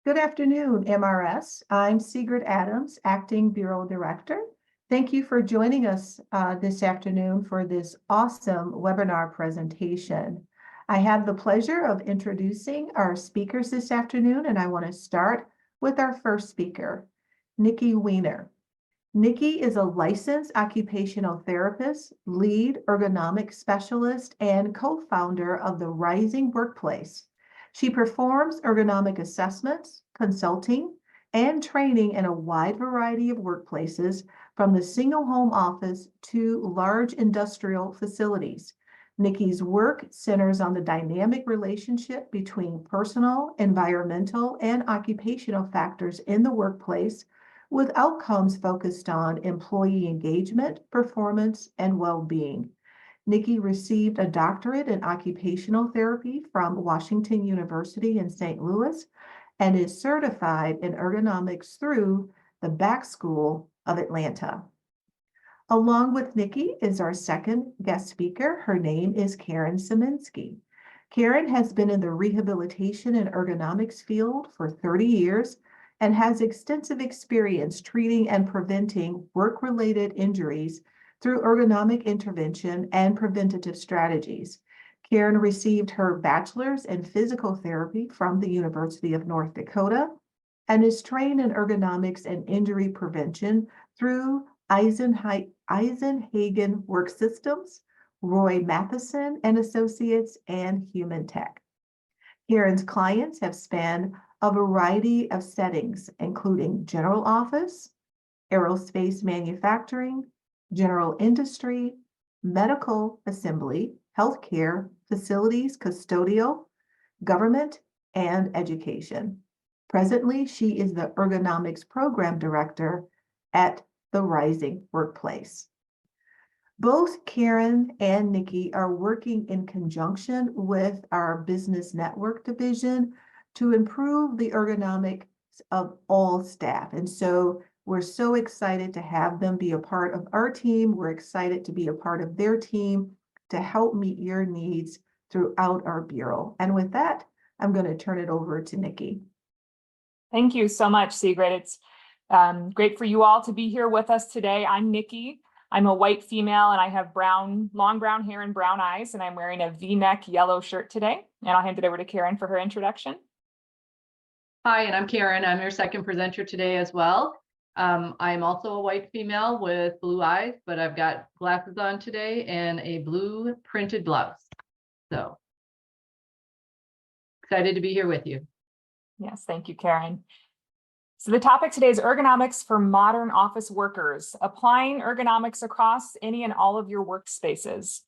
Good afternoon, MRS. I'm Sigrid Adams, Acting Bureau Director. Thank you for joining us this afternoon for this awesome webinar presentation. I have the pleasure of introducing our speakers this afternoon, and I want to start with our first speaker, Nikki Weiner. Nikki is a licensed occupational therapist, lead ergonomics specialist, and co-founder of the Rising Workplace. She performs ergonomic assessments, consulting, and training in a wide variety of workplaces, from the single home office to large industrial facilities. Nikki's work centers on the dynamic relationship between personal, environmental, and occupational factors in the workplace, with outcomes focused on employee engagement, performance, and well-being. Nikki received a doctorate in occupational therapy from Washington University in St. Louis and is certified in ergonomics through the Back School of Atlanta. Along with Nikki is our second guest speaker. Her name is Karen Szymanski. Karen has been in the rehabilitation and ergonomics field for 30 years and has extensive experience treating and preventing work-related injuries through ergonomic intervention and preventative strategies. Karen received her bachelor's in physical therapy from the University of North Dakota and is trained in ergonomics and injury prevention through Eisenhagen Work Systems, Roy Matheson and Associates, and Human Tech. Karen's clients have spanned a variety of settings, including general office, aerospace manufacturing, general industry, medical assembly, healthcare, facilities, custodial, government, and education. Presently, she is the Ergonomics Program Director at the Rising Workplace. Both Karen and Nikki are working in conjunction with our Business Network division to improve the ergonomics of all staff. And so we're so excited to have them be a part of our team. We're excited to be a part of their team to help meet your needs throughout our Bureau. And with that, I'm going to turn it over to Nikki. Thank you so much, Sigrid. It's great for you all to be here with us today. I'm Nikki. I'm a white female and I have long brown hair and brown eyes, and I'm wearing a V-neck yellow shirt today. And I'll hand it over to Karen for her introduction. Hi, and I'm Karen. I'm your second presenter today as well. I'm also a white female with blue eyes, but I've got glasses on today and a blue printed blouse. So excited to be here with you. Yes, thank you, Karen. So the topic today is ergonomics for modern office workers, applying ergonomics across any and all of your workspaces.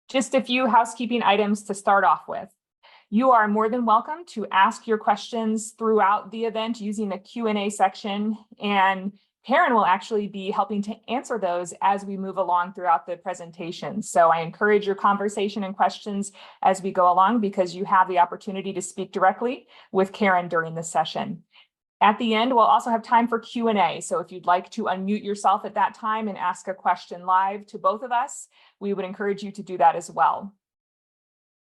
Just a few housekeeping items to start off with. You are more than welcome to ask your questions throughout the event using the Q&A section, and Karen will actually be helping to answer those as we move along throughout the presentation. So I encourage your conversation and questions as we go along, because you have the opportunity to speak directly with Karen during the session. At the end, we'll also have time for Q&A. So if you'd like to unmute yourself at that time and ask a question live to both of us, we would encourage you to do that as well.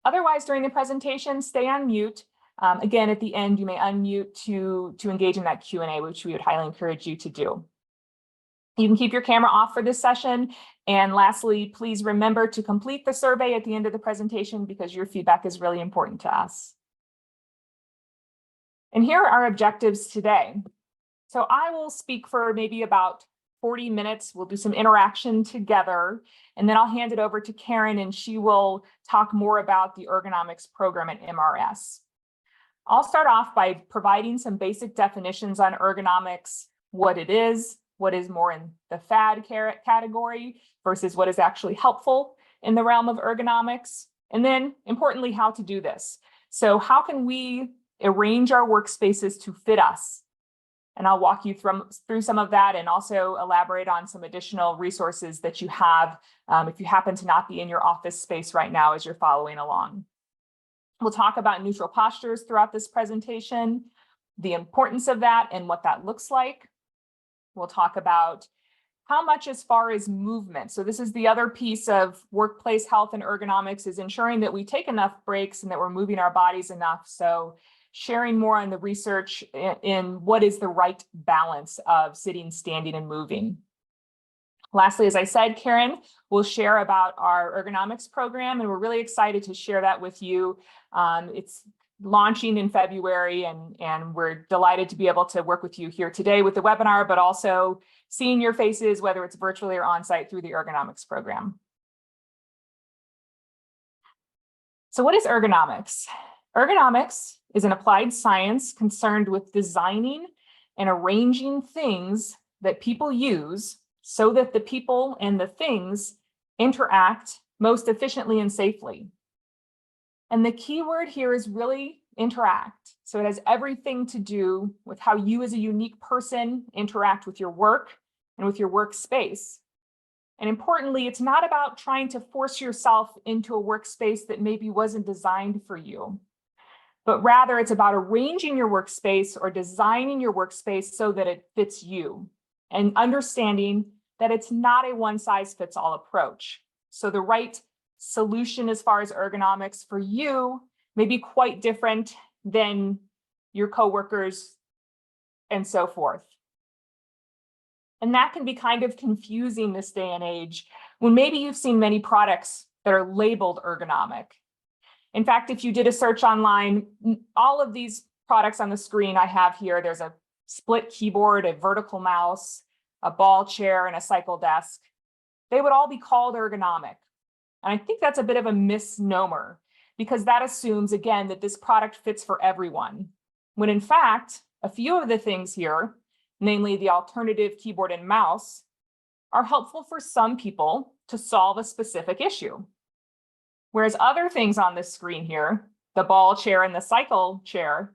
Otherwise, during the presentation, stay on mute. Again, at the end, you may unmute to engage in that Q&A, which we would highly encourage you to do. You can keep your camera off for this session. And lastly, please remember to complete the survey at the end of the presentation, because your feedback is really important to us. And here are our objectives today. So I will speak for maybe about 40 minutes. We'll do some interaction together, and then I'll hand it over to Karen, and she will talk more about the ergonomics program at MRS. I'll start off by providing some basic definitions on ergonomics, what it is, what is more in the fad category versus what is actually helpful in the realm of ergonomics, and then importantly, how to do this. So how can we arrange our workspaces to fit us? And I'll walk you through some of that, and also elaborate on some additional resources that you have if you happen to not be in your office space right now as you're following along. We'll talk about neutral postures throughout this presentation, the importance of that and what that looks like. We'll talk about How much as far as movement? So this is the other piece of workplace health and ergonomics, is ensuring that we take enough breaks and that we're moving our bodies enough. So sharing more on the research in what is the right balance of sitting, standing, and moving. Lastly, as I said, Karen will share about our ergonomics program, and we're really excited to share that with you. It's launching in February, and we're delighted to be able to work with you here today with the webinar, but also seeing your faces, whether it's virtually or on-site through the ergonomics program. So what is ergonomics? Ergonomics is an applied science concerned with designing and arranging things that people use so that the people and the things interact most efficiently and safely. And the key word here is really interact. So it has everything to do with how you as a unique person interact with your work and with your workspace. And importantly, it's not about trying to force yourself into a workspace that maybe wasn't designed for you, but rather it's about arranging your workspace or designing your workspace so that it fits you, and understanding that it's not a one-size-fits-all approach. So the right solution as far as ergonomics for you may be quite different than your coworkers and so forth. And that can be kind of confusing this day and age when maybe you've seen many products that are labeled ergonomic. In fact, if you did a search online, all of these products on the screen I have here, there's a split keyboard, a vertical mouse, a ball chair, and a cycle desk. They would all be called ergonomic. And I think that's a bit of a misnomer, because that assumes, again, that this product fits for everyone, when in fact, a few of the things here, namely the alternative keyboard and mouse, are helpful for some people to solve a specific issue. Whereas other things on this screen here, the ball chair and the cycle chair,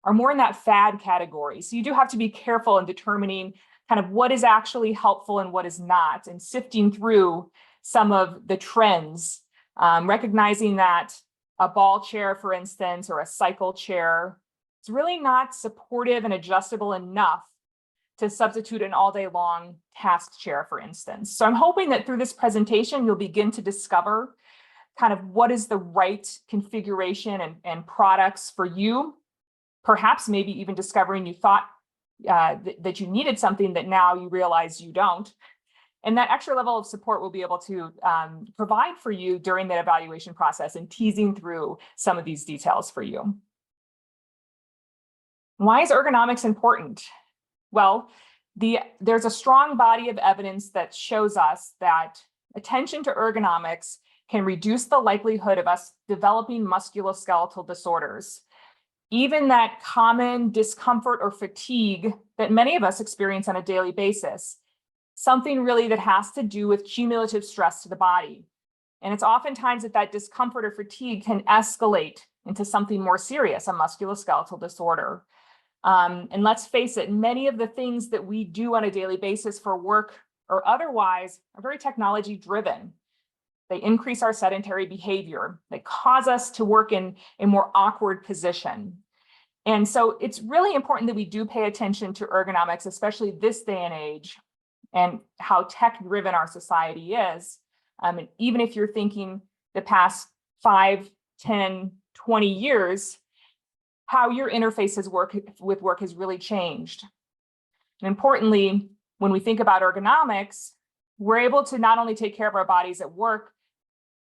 are more in that fad category. So you do have to be careful in determining kind of what is actually helpful and what is not, and sifting through some of the trends, recognizing that a ball chair, for instance, or a cycle chair, is really not supportive and adjustable enough to substitute an all-day long task chair, for instance. So I'm hoping that through this presentation, you'll begin to discover kind of what is the right configuration and products for you, perhaps maybe even discovering you thought that you needed something that now you realize you don't. And that extra level of support we'll be able to provide for you during that evaluation process and teasing through some of these details for you. Why is ergonomics important? Well, there's a strong body of evidence that shows us that attention to ergonomics can reduce the likelihood of us developing musculoskeletal disorders, even that common discomfort or fatigue that many of us experience on a daily basis, something really that has to do with cumulative stress to the body. And it's oftentimes that discomfort or fatigue can escalate into something more serious, a musculoskeletal disorder. And let's face it, many of the things that we do on a daily basis for work or otherwise are very technology driven. They increase our sedentary behavior. They cause us to work in a more awkward position. And so it's really important that we do pay attention to ergonomics, especially this day and age, and how tech driven our society is. And even if you're thinking the past 5, 10, 20 years, how your interfaces with work has really changed. And importantly, when we think about ergonomics, we're able to not only take care of our bodies at work,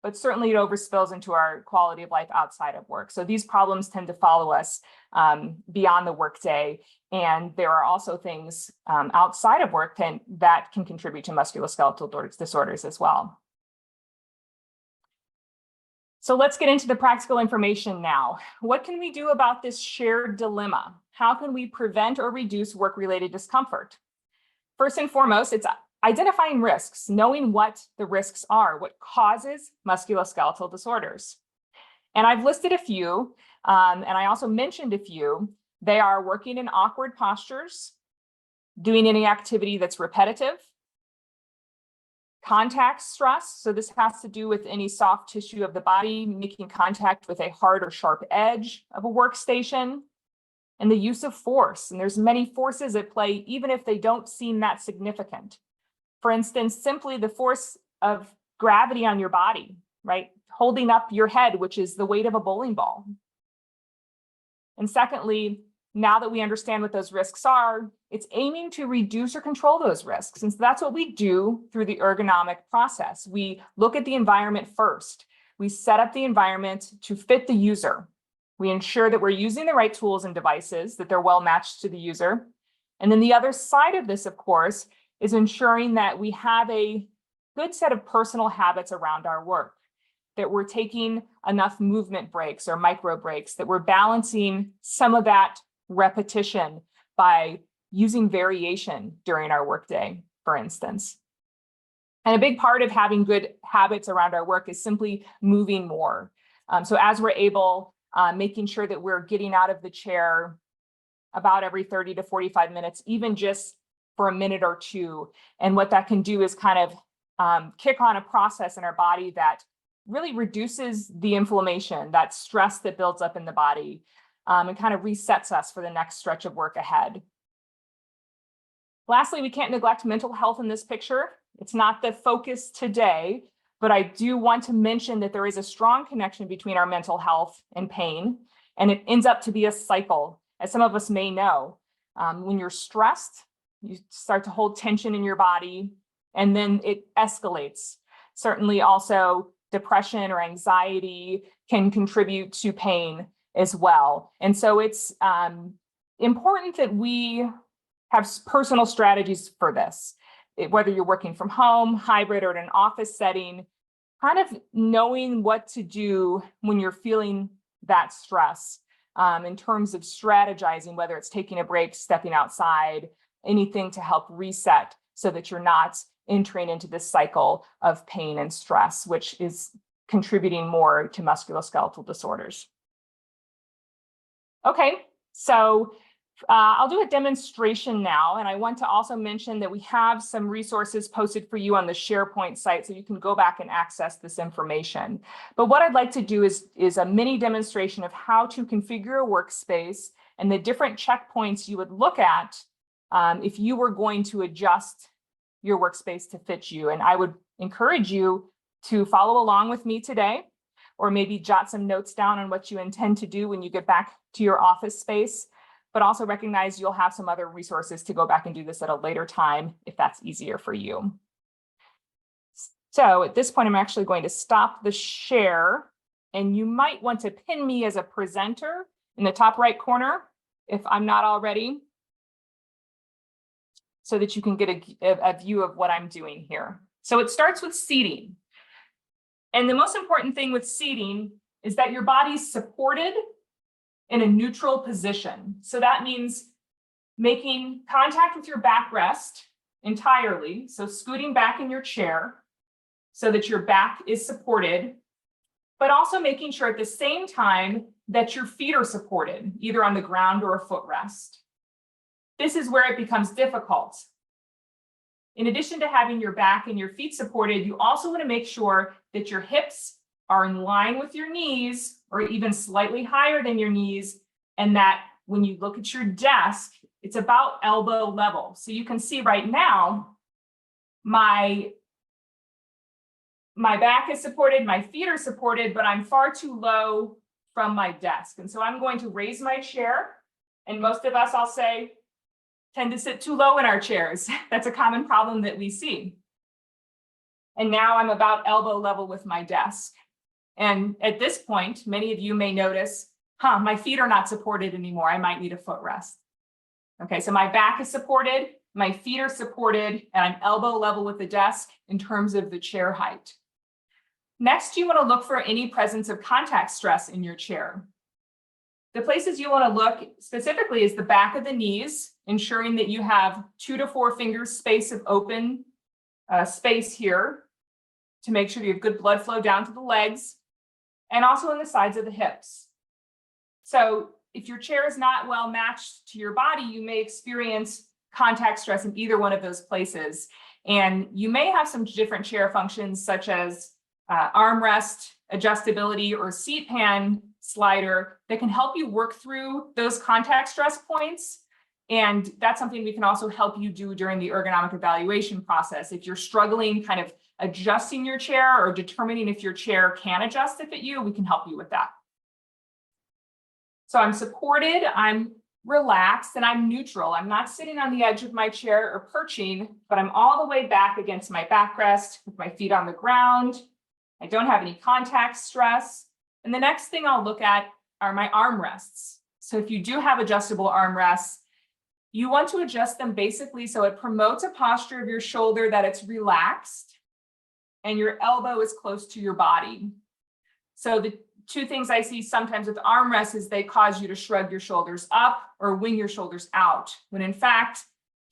but certainly it overspills into our quality of life outside of work. So these problems tend to follow us beyond the workday. And there are also things outside of work that can contribute to musculoskeletal disorders as well. So let's get into the practical information now. What can we do about this shared dilemma? How can we prevent or reduce work-related discomfort? First and foremost, it's identifying risks, knowing what the risks are, what causes musculoskeletal disorders. And I've listed a few, and I also mentioned a few. They are working in awkward postures, doing any activity that's repetitive, contact stress. So this has to do with any soft tissue of the body, making contact with a hard or sharp edge of a workstation, and the use of force. And there's many forces at play, even if they don't seem that significant. For instance, simply the force of gravity on your body, right? Holding up your head, which is the weight of a bowling ball. And secondly, now that we understand what those risks are, it's aiming to reduce or control those risks. And so that's what we do through the ergonomic process. We look at the environment first. We set up the environment to fit the user. We ensure that we're using the right tools and devices, that they're well matched to the user. And then the other side of this, of course, is ensuring that we have a good set of personal habits around our work, that we're taking enough movement breaks or micro breaks, that we're balancing some of that repetition by using variation during our workday, for instance. And a big part of having good habits around our work is simply moving more. So as we're able, making sure that we're getting out of the chair about every 30 to 45 minutes, even just for a minute or two. And what that can do is kind of kick on a process in our body that really reduces the inflammation, that stress that builds up in the body, and kind of resets us for the next stretch of work ahead. Lastly, we can't neglect mental health in this picture. It's not the focus today, but I do want to mention that there is a strong connection between our mental health and pain, and it ends up to be a cycle, as some of us may know. When you're stressed, you start to hold tension in your body, and then it escalates. Certainly also depression or anxiety can contribute to pain as well. And so it's important that we have personal strategies for this. Whether you're working from home, hybrid, or in an office setting, kind of knowing what to do when you're feeling that stress in terms of strategizing, whether it's taking a break, stepping outside, anything to help reset so that you're not entering into this cycle of pain and stress, which is contributing more to musculoskeletal disorders. Okay, so I'll do a demonstration now, and I want to also mention that we have some resources posted for you on the SharePoint site, so you can go back and access this information. But what I'd like to do is a mini demonstration of how to configure a workspace and the different checkpoints you would look at if you were going to adjust your workspace to fit you. And I would encourage you to follow along with me today, or maybe jot some notes down on what you intend to do when you get back to your office space, but also recognize you'll have some other resources to go back and do this at a later time if that's easier for you. So at this point, I'm actually going to stop the share, and you might want to pin me as a presenter in the top right corner if I'm not already, so that you can get a view of what I'm doing here. So it starts with seating. And the most important thing with seating is that your body's supported in a neutral position. So that means making contact with your backrest entirely. So scooting back in your chair so that your back is supported, but also making sure at the same time that your feet are supported, either on the ground or a footrest. This is where it becomes difficult. In addition to having your back and your feet supported, you also want to make sure that your hips are in line with your knees or even slightly higher than your knees, and that when you look at your desk, it's about elbow level. So you can see right now, my back is supported, my feet are supported, but I'm far too low from my desk. And so I'm going to raise my chair, and most of us, I'll say, tend to sit too low in our chairs. That's a common problem that we see. And now I'm about elbow level with my desk. And at this point, many of you may notice, my feet are not supported anymore. I might need a footrest. Okay, so my back is supported, my feet are supported, and I'm elbow level with the desk in terms of the chair height. Next, you want to look for any presence of contact stress in your chair. The places you want to look specifically is the back of the knees, ensuring that you have 2 to 4 fingers space of open space here to make sure you have good blood flow down to the legs, and also in the sides of the hips. So if your chair is not well matched to your body, you may experience contact stress in either one of those places. And you may have some different chair functions such as armrest, adjustability, or seat pan slider that can help you work through those contact stress points. And that's something we can also help you do during the ergonomic evaluation process. If you're struggling kind of adjusting your chair or determining if your chair can adjust to fit you, we can help you with that. So I'm supported, I'm relaxed, and I'm neutral. I'm not sitting on the edge of my chair or perching, but I'm all the way back against my backrest with my feet on the ground. I don't have any contact stress. And the next thing I'll look at are my armrests. So if you do have adjustable armrests, you want to adjust them basically so it promotes a posture of your shoulder that it's relaxed and your elbow is close to your body. So the two things I see sometimes with armrests is they cause you to shrug your shoulders up or wing your shoulders out, when in fact,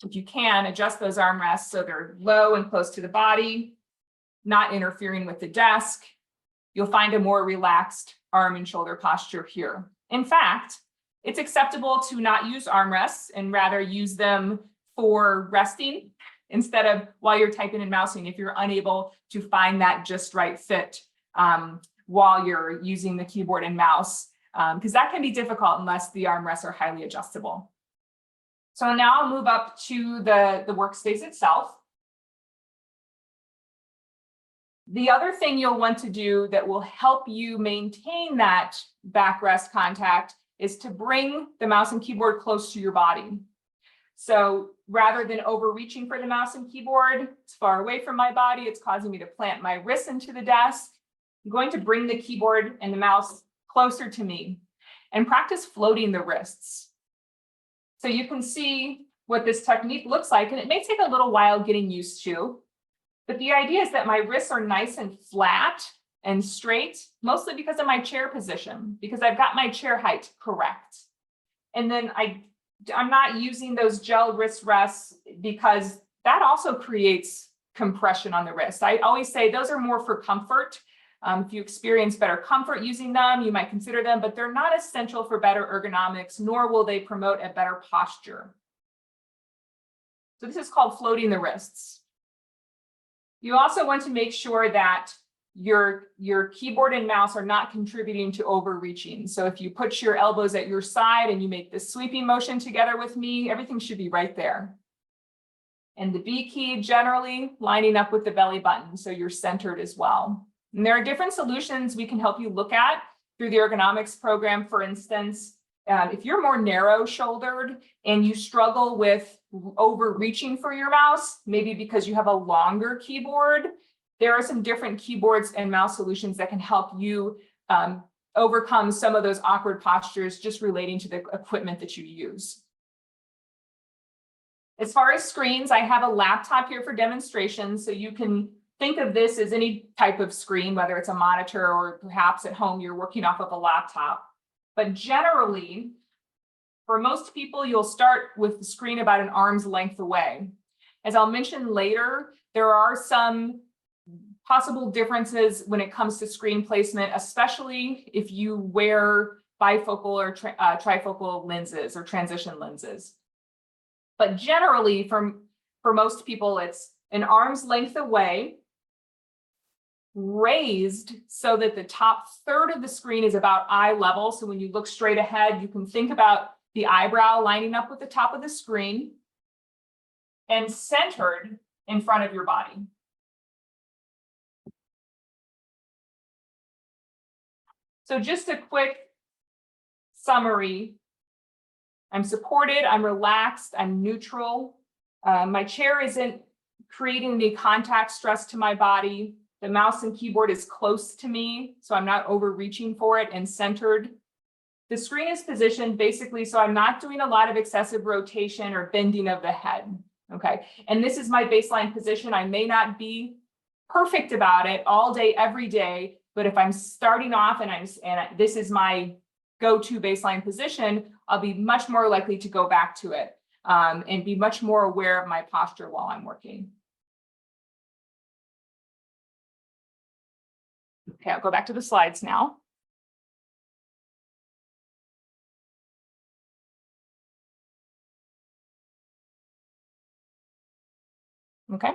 if you can, adjust those armrests so they're low and close to the body, not interfering with the desk, you'll find a more relaxed arm and shoulder posture here. In fact, it's acceptable to not use armrests and rather use them for resting instead of while you're typing and mousing if you're unable to find that just right fit while you're using the keyboard and mouse, because that can be difficult unless the armrests are highly adjustable. So now I'll move up to the workspace itself. The other thing you'll want to do that will help you maintain that backrest contact is to bring the mouse and keyboard close to your body. So rather than overreaching for the mouse and keyboard, it's far away from my body, it's causing me to plant my wrists into the desk. I'm going to bring the keyboard and the mouse closer to me and practice floating the wrists. So you can see what this technique looks like, and it may take a little while getting used to, but the idea is that my wrists are nice and flat and straight, mostly because of my chair position, because I've got my chair height correct. And then I'm not using those gel wrist rests because that also creates compression on the wrist. I always say those are more for comfort. If you experience better comfort using them, you might consider them, but they're not essential for better ergonomics, nor will they promote a better posture. So this is called floating the wrists. You also want to make sure that your keyboard and mouse are not contributing to overreaching. So if you put your elbows at your side and you make this sweeping motion together with me, everything should be right there. And the B key generally lining up with the belly button, so you're centered as well. And there are different solutions we can help you look at through the ergonomics program. For instance, if you're more narrow shouldered and you struggle with overreaching for your mouse, maybe because you have a longer keyboard, there are some different keyboards and mouse solutions that can help you overcome some of those awkward postures just relating to the equipment that you use. As far as screens, I have a laptop here for demonstration, so you can think of this as any type of screen, whether it's a monitor or perhaps at home you're working off of a laptop. But generally, for most people, you'll start with the screen about an arm's length away. As I'll mention later, there are some possible differences when it comes to screen placement, especially if you wear bifocal or trifocal lenses or transition lenses. But generally, for most people, it's an arm's length away, raised so that the top third of the screen is about eye level. So when you look straight ahead, you can think about the eyebrow lining up with the top of the screen and centered in front of your body. So just a quick summary. I'm supported, I'm relaxed, I'm neutral. My chair isn't creating any contact stress to my body. The mouse and keyboard is close to me, so I'm not overreaching for it, and centered. The screen is positioned basically so I'm not doing a lot of excessive rotation or bending of the head, okay? And this is my baseline position. I may not be perfect about it all day, every day, but if I'm starting off and this is my go-to baseline position, I'll be much more likely to go back to it and be much more aware of my posture while I'm working. Okay, I'll go back to the slides now. Okay.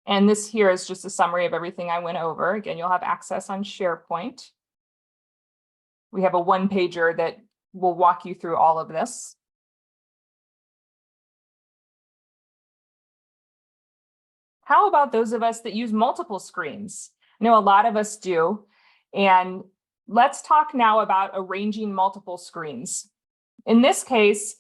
And this here is just a summary of everything I went over. Again, you'll have access on SharePoint. We have a one-pager that will walk you through all of this. How about those of us that use multiple screens? I know a lot of us do. And let's talk now about arranging multiple screens. In this case,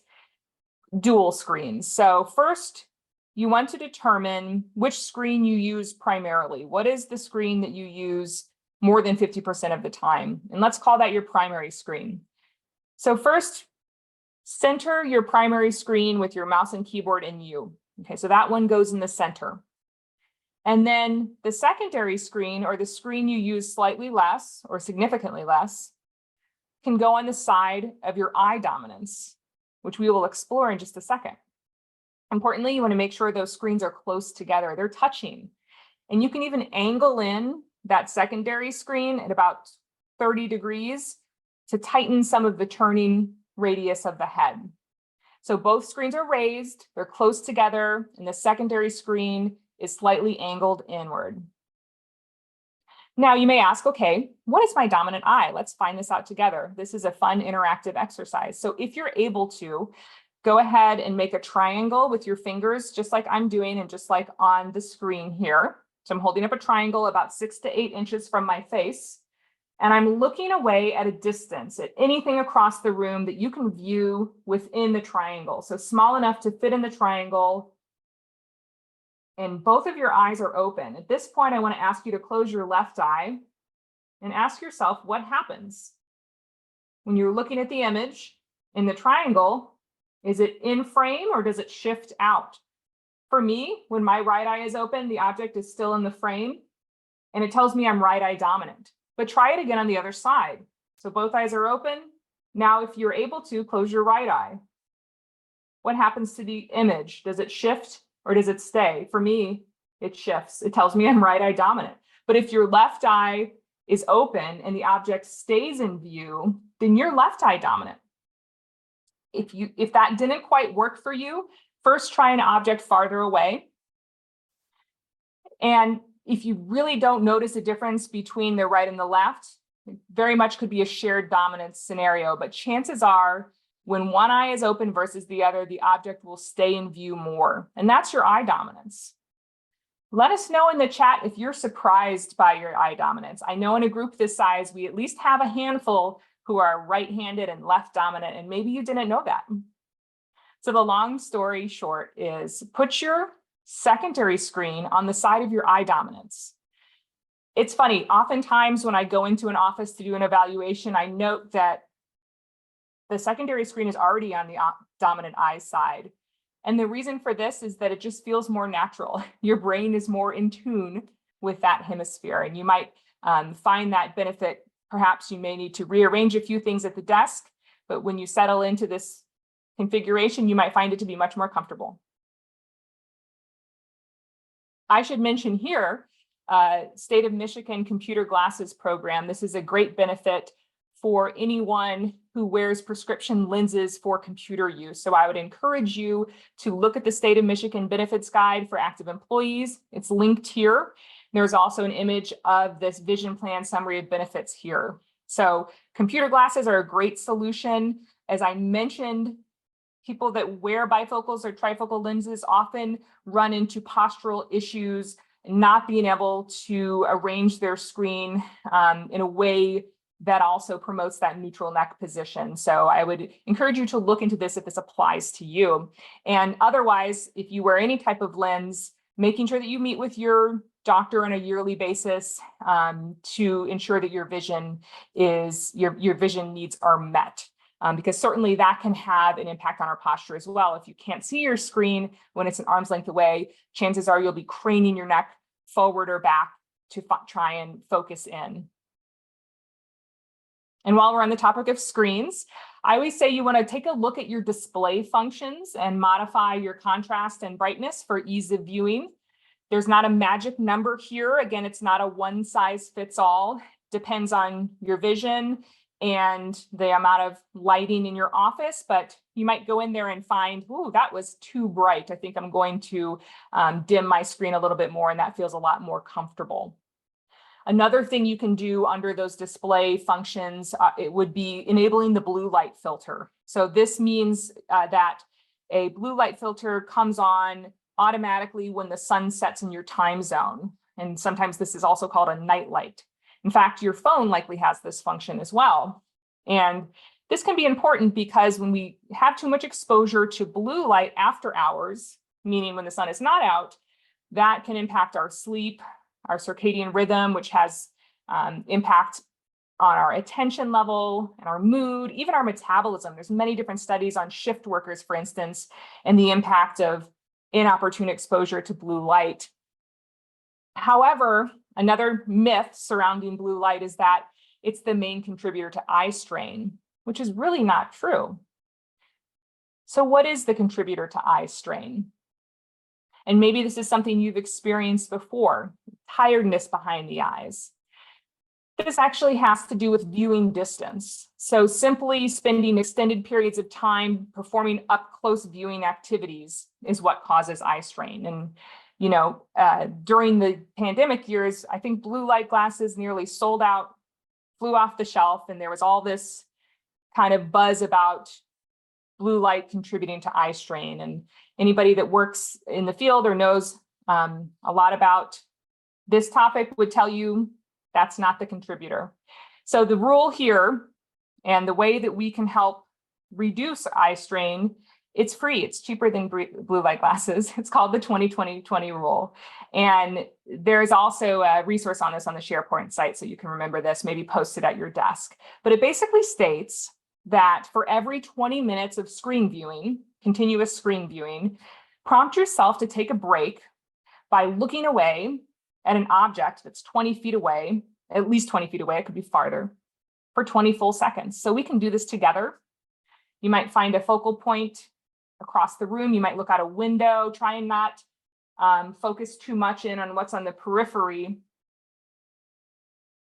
dual screens. So first, you want to determine which screen you use primarily. What is the screen that you use more than 50% of the time? And let's call that your primary screen. So first, center your primary screen with your mouse and keyboard in U. Okay, so that one goes in the center. And then the secondary screen, or the screen you use slightly less or significantly less, can go on the side of your eye dominance, which we will explore in just a second. Importantly, you want to make sure those screens are close together. They're touching. And you can even angle in that secondary screen at about 30 degrees to tighten some of the turning radius of the head. So both screens are raised, they're close together, and the secondary screen is slightly angled inward. Now you may ask, okay, what is my dominant eye? Let's find this out together. This is a fun interactive exercise. So if you're able to, go ahead and make a triangle with your fingers, just like I'm doing and just like on the screen here. So I'm holding up a triangle about 6 to 8 inches from my face. And I'm looking away at a distance at anything across the room that you can view within the triangle. So small enough to fit in the triangle. And both of your eyes are open. At this point, I want to ask you to close your left eye and ask yourself what happens when you're looking at the image in the triangle. Is it in frame or does it shift out? For me, when my right eye is open, the object is still in the frame and it tells me I'm right eye dominant. But try it again on the other side. So both eyes are open. Now, if you're able to, close your right eye. What happens to the image? Does it shift or does it stay? For me, it shifts. It tells me I'm right eye dominant. But if your left eye is open and the object stays in view, then you're left eye dominant. If that didn't quite work for you, first try an object farther away. And if you really don't notice a difference between the right and the left, it very much could be a shared dominance scenario, but chances are when one eye is open versus the other, the object will stay in view more, and that's your eye dominance. Let us know in the chat if you're surprised by your eye dominance. I know in a group this size, we at least have a handful who are right-handed and left dominant, and maybe you didn't know that. So the long story short is put your secondary screen on the side of your eye dominance. It's funny, oftentimes when I go into an office to do an evaluation, I note that the secondary screen is already on the dominant eye side. And the reason for this is that it just feels more natural. Your brain is more in tune with that hemisphere, and you might find that benefit. Perhaps you may need to rearrange a few things at the desk, but when you settle into this configuration, you might find it to be much more comfortable. I should mention here, State of Michigan Computer Glasses Program. This is a great benefit for anyone who wears prescription lenses for computer use. So I would encourage you to look at the State of Michigan Benefits Guide for active employees. It's linked here. There's also an image of this vision plan summary of benefits here. So computer glasses are a great solution. As I mentioned, people that wear bifocals or trifocal lenses often run into postural issues, not being able to arrange their screen in a way that also promotes that neutral neck position. So I would encourage you to look into this if this applies to you. And otherwise, if you wear any type of lens, making sure that you meet with your doctor on a yearly basis to ensure that your vision needs are met. Because certainly that can have an impact on our posture as well. If you can't see your screen when it's an arm's length away, chances are you'll be craning your neck forward or back to try and focus in. And while we're on the topic of screens, I always say you want to take a look at your display functions and modify your contrast and brightness for ease of viewing. There's not a magic number here. Again, it's not a one size fits all. Depends on your vision and the amount of lighting in your office, but you might go in there and find, ooh, that was too bright. I think I'm going to dim my screen a little bit more, and that feels a lot more comfortable. Another thing you can do under those display functions, it would be enabling the blue light filter. So this means that a blue light filter comes on automatically when the sun sets in your time zone. And sometimes this is also called a night light. In fact, your phone likely has this function as well. And this can be important because when we have too much exposure to blue light after hours, meaning when the sun is not out, that can impact our sleep, our circadian rhythm, which has impact on our attention level and our mood, even our metabolism. There's many different studies on shift workers, for instance, and the impact of inopportune exposure to blue light. However, another myth surrounding blue light is that it's the main contributor to eye strain, which is really not true. So what is the contributor to eye strain? And maybe this is something you've experienced before, tiredness behind the eyes. This actually has to do with viewing distance. So simply spending extended periods of time performing up close viewing activities is what causes eye strain. And, you know, during the pandemic years, I think blue light glasses nearly sold out, flew off the shelf, and there was all this kind of buzz about blue light contributing to eye strain. And anybody that works in the field or knows a lot about this topic would tell you that's not the contributor. So the rule here and the way that we can help reduce eye strain, it's free. It's cheaper than blue light glasses. It's called the 20-20-20 rule. And there's also a resource on this on the SharePoint site, so you can remember this, maybe post it at your desk. But it basically states that for every 20 minutes of screen viewing, continuous screen viewing, prompt yourself to take a break by looking away at an object that's 20 feet away, at least 20 feet away, it could be farther, for 20 full seconds. So we can do this together. You might find a focal point across the room. You might look out a window, try and not focus too much in on what's on the periphery,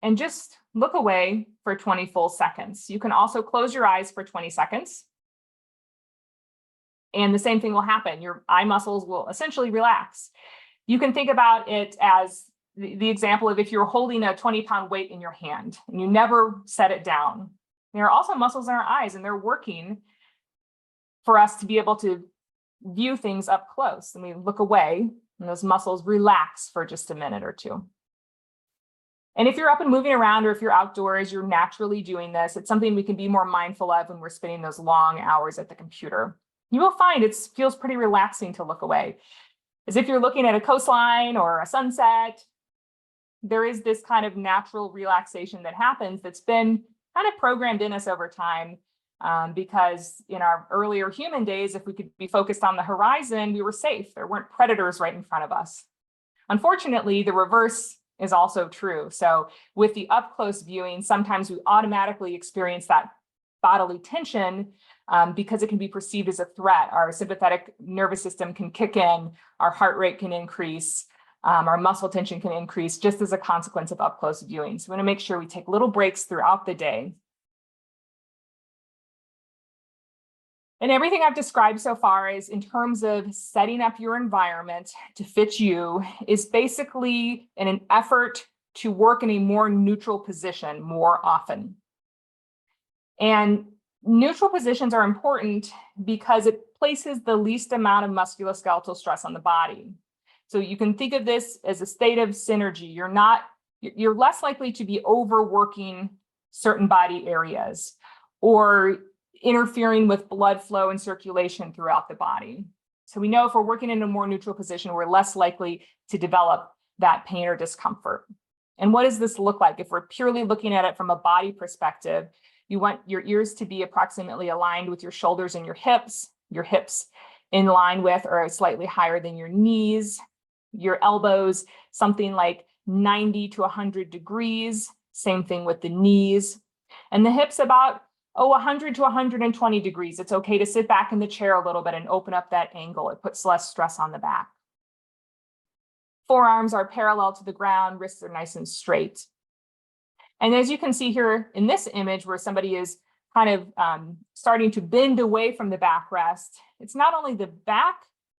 and just look away for 20 full seconds. You can also close your eyes for 20 seconds. And the same thing will happen. Your eye muscles will essentially relax. You can think about it as the example of if you're holding a 20-pound weight in your hand and you never set it down. There are also muscles in our eyes, and they're working for us to be able to view things up close. And we look away and those muscles relax for just a minute or two. And if you're up and moving around, or if you're outdoors, you're naturally doing this. It's something we can be more mindful of when we're spending those long hours at the computer. You will find it feels pretty relaxing to look away. As if you're looking at a coastline or a sunset, there is this kind of natural relaxation that happens that's been kind of programmed in us over time, because in our earlier human days, if we could be focused on the horizon, we were safe. There weren't predators right in front of us. Unfortunately, the reverse is also true. So with the up close viewing, sometimes we automatically experience that bodily tension because it can be perceived as a threat. Our sympathetic nervous system can kick in, our heart rate can increase, our muscle tension can increase just as a consequence of up close viewing. So we want to make sure we take little breaks throughout the day. And everything I've described so far is in terms of setting up your environment to fit you is basically in an effort to work in a more neutral position more often. And neutral positions are important because it places the least amount of musculoskeletal stress on the body. So you can think of this as a state of synergy. You're less likely to be overworking certain body areas or interfering with blood flow and circulation throughout the body. So we know if we're working in a more neutral position, we're less likely to develop that pain or discomfort. And what does this look like? If we're purely looking at it from a body perspective, you want your ears to be approximately aligned with your shoulders and your hips in line with or slightly higher than your knees, your elbows, something like 90 to 100 degrees, same thing with the knees, and the hips about 100 to 120 degrees. It's okay to sit back in the chair a little bit and open up that angle. It puts less stress on the back. Forearms are parallel to the ground, wrists are nice and straight. And as you can see here in this image where somebody is kind of starting to bend away from the backrest, it's not only the back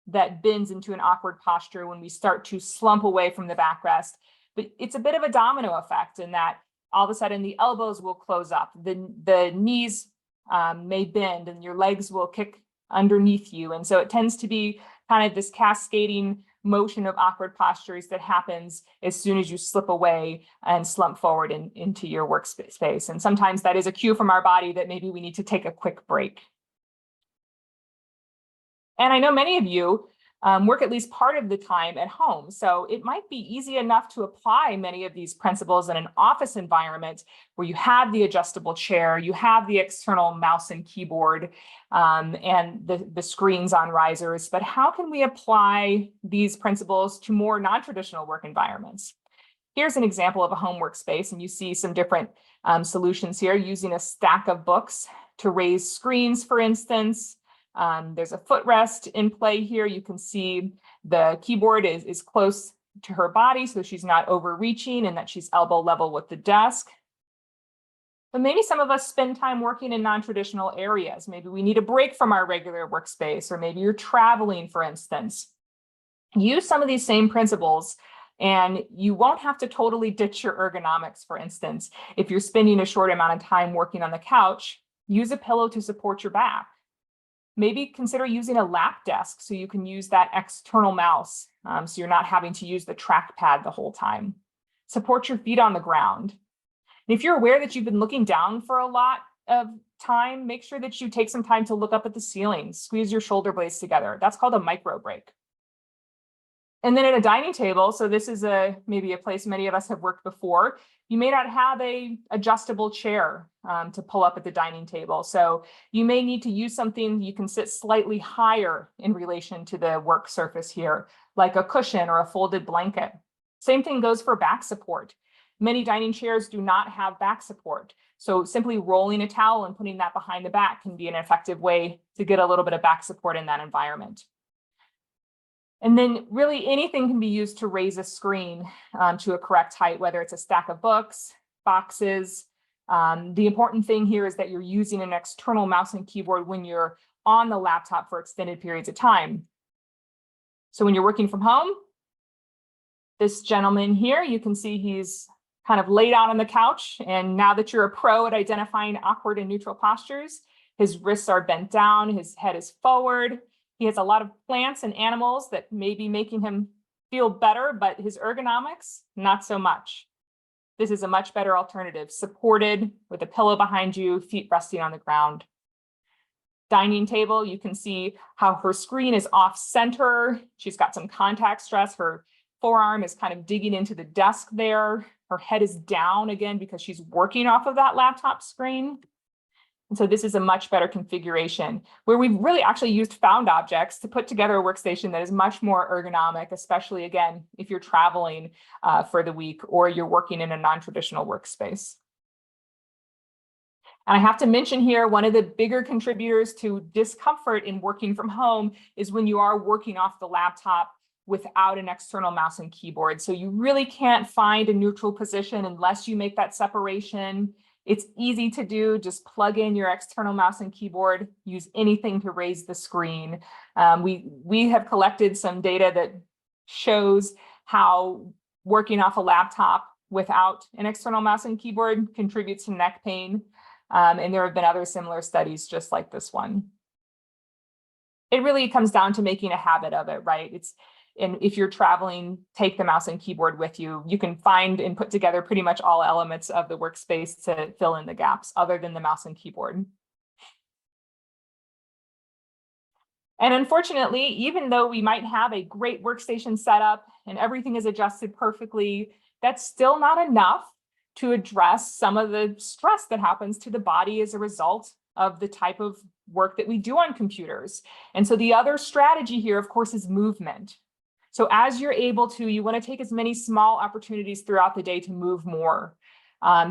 that bends into an awkward posture when we start to slump away from the backrest, but it's a bit of a domino effect in that all of a sudden the elbows will close up, the knees may bend, and your legs will kick underneath you. And so it tends to be kind of this cascading motion of awkward postures that happens as soon as you slip away and slump forward into your workspace. And sometimes that is a cue from our body that maybe we need to take a quick break. And I know many of you work at least part of the time at home. So it might be easy enough to apply many of these principles in an office environment where you have the adjustable chair, you have the external mouse and keyboard, and the screens on risers. But how can we apply these principles to more non-traditional work environments? Here's an example of a home workspace, and you see some different solutions here using a stack of books to raise screens, for instance. There's a footrest in play here. You can see the keyboard is close to her body, so she's not overreaching and that she's elbow level with the desk. But maybe some of us spend time working in non-traditional areas. Maybe we need a break from our regular workspace, or maybe you're traveling, for instance. Use some of these same principles, and you won't have to totally ditch your ergonomics, for instance. If you're spending a short amount of time working on the couch, use a pillow to support your back. Maybe consider using a lap desk so you can use that external mouse, so you're not having to use the trackpad the whole time. Support your feet on the ground. And if you're aware that you've been looking down for a lot of time, make sure that you take some time to look up at the ceiling, squeeze your shoulder blades together. That's called a micro break. And then at a dining table, so this is maybe a place many of us have worked before, you may not have a adjustable chair to pull up at the dining table. So you may need to use something you can sit slightly higher in relation to the work surface here, like a cushion or a folded blanket. Same thing goes for back support. Many dining chairs do not have back support. So simply rolling a towel and putting that behind the back can be an effective way to get a little bit of back support in that environment. And then really anything can be used to raise a screen to a correct height, whether it's a stack of books, boxes. The important thing here is that you're using an external mouse and keyboard when you're on the laptop for extended periods of time. So when you're working from home, this gentleman here, you can see he's kind of laid out on the couch. And now that you're a pro at identifying awkward and neutral postures, his wrists are bent down, his head is forward. He has a lot of plants and animals that may be making him feel better, but his ergonomics, not so much. This is a much better alternative, supported with a pillow behind you, feet resting on the ground. Dining table, you can see how her screen is off center. She's got some contact stress. Her forearm is kind of digging into the desk there. Her head is down again because she's working off of that laptop screen. And so this is a much better configuration where we've really actually used found objects to put together a workstation that is much more ergonomic, especially again, if you're traveling for the week or you're working in a non-traditional workspace. And I have to mention here, one of the bigger contributors to discomfort in working from home is when you are working off the laptop without an external mouse and keyboard. So you really can't find a neutral position unless you make that separation. It's easy to do, just plug in your external mouse and keyboard, use anything to raise the screen. We have collected some data that shows how working off a laptop without an external mouse and keyboard contributes to neck pain. And there have been other similar studies just like this one. It really comes down to making a habit of it, right? And if you're traveling, take the mouse and keyboard with you. You can find and put together pretty much all elements of the workspace to fill in the gaps other than the mouse and keyboard. And unfortunately, even though we might have a great workstation setup and everything is adjusted perfectly, that's still not enough to address some of the stress that happens to the body as a result of the type of work that we do on computers. And so the other strategy here, of course, is movement. So as you're able to, you want to take as many small opportunities throughout the day to move more.